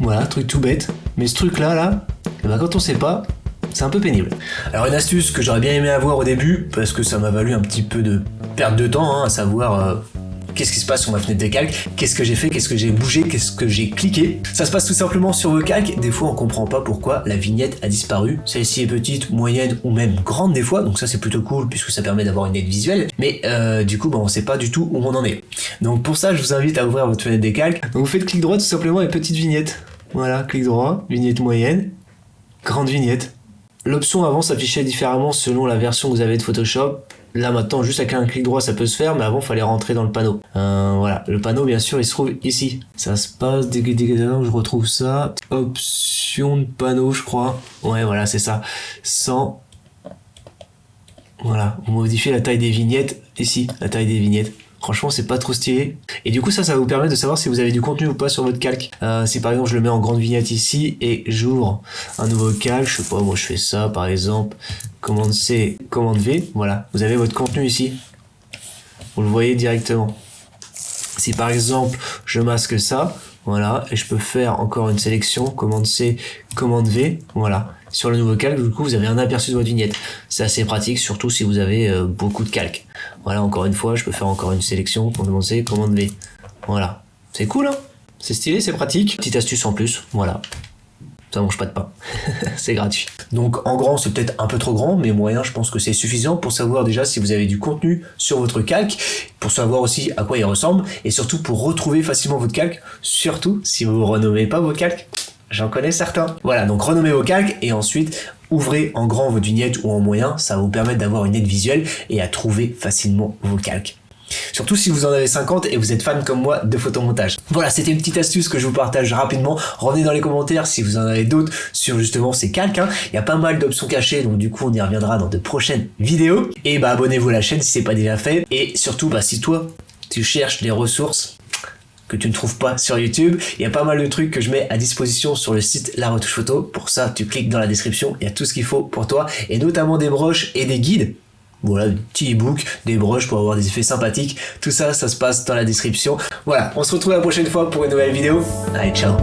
Voilà, truc tout bête. Mais ce truc-là, eh ben, quand on sait pas, c'est un peu pénible. Alors une astuce que j'aurais bien aimé avoir au début, parce que ça m'a valu un petit peu de perte de temps, hein, à savoir qu'est-ce qui se passe sur ma fenêtre de calque, qu'est-ce que j'ai fait, qu'est-ce que j'ai bougé, qu'est-ce que j'ai cliqué. Ça se passe tout simplement sur vos calques. Des fois on comprend pas pourquoi la vignette a disparu. Celle-ci est petite, moyenne ou même grande des fois, donc ça c'est plutôt cool puisque ça permet d'avoir une aide visuelle. Mais du coup on sait pas du tout où on en est. Donc pour ça je vous invite à ouvrir votre fenêtre des calques. Donc vous faites clic droit tout simplement et petite vignette. Voilà, clic droit, vignette moyenne, grande vignette. L'option avant s'affichait différemment selon la version que vous avez de Photoshop. Là maintenant juste avec un clic droit ça peut se faire, mais avant il fallait rentrer dans le panneau. Voilà, le panneau bien sûr il se trouve ici. Ça se passe dès que je retrouve ça. Option de panneau je crois. Ouais voilà c'est ça. 100. Voilà, on modifie la taille des vignettes ici, la taille des vignettes. Franchement c'est pas trop stylé. Et du coup ça va vous permettre de savoir si vous avez du contenu ou pas sur votre calque. Si par exemple je le mets en grande vignette ici et j'ouvre un nouveau calque, je sais pas, moi je fais ça par exemple, commande C, commande V, voilà, vous avez votre contenu ici. Vous le voyez directement. Si par exemple je masque ça, voilà, et je peux faire encore une sélection, commande C, commande V, voilà. Sur le nouveau calque, du coup, vous avez un aperçu de votre vignette. C'est assez pratique, surtout si vous avez beaucoup de calques. Voilà, encore une fois, je peux faire encore une sélection, commande C, commande V. Voilà. C'est cool, hein? C'est stylé, c'est pratique. Petite astuce en plus, voilà. Ça mange pas de pain. C'est gratuit. Donc en grand, c'est peut-être un peu trop grand, mais moyen, je pense que c'est suffisant pour savoir déjà si vous avez du contenu sur votre calque, pour savoir aussi à quoi il ressemble, et surtout pour retrouver facilement votre calque, surtout si vous ne renommez pas vos calques. J'en connais certains. Voilà, donc renommez vos calques et ensuite ouvrez en grand votre vignette ou en moyen, ça va vous permettre d'avoir une aide visuelle et à trouver facilement vos calques. Surtout si vous en avez 50 et vous êtes fan comme moi de photomontage. Voilà, c'était une petite astuce que je vous partage rapidement. Revenez dans les commentaires si vous en avez d'autres sur justement ces calques. Il y a pas mal d'options cachées, donc du coup on y reviendra dans de prochaines vidéos. Et bah abonnez-vous à la chaîne si c'est pas déjà fait. Et surtout, si toi tu cherches des ressources que tu ne trouves pas sur YouTube, il y a pas mal de trucs que je mets à disposition sur le site La Retouche Photo. Pour ça, tu cliques dans la description, il y a tout ce qu'il faut pour toi, et notamment des broches et des guides. Voilà, des petits e-books, des broches pour avoir des effets sympathiques. Tout ça, ça se passe dans la description. Voilà, on se retrouve la prochaine fois pour une nouvelle vidéo. Allez, ciao!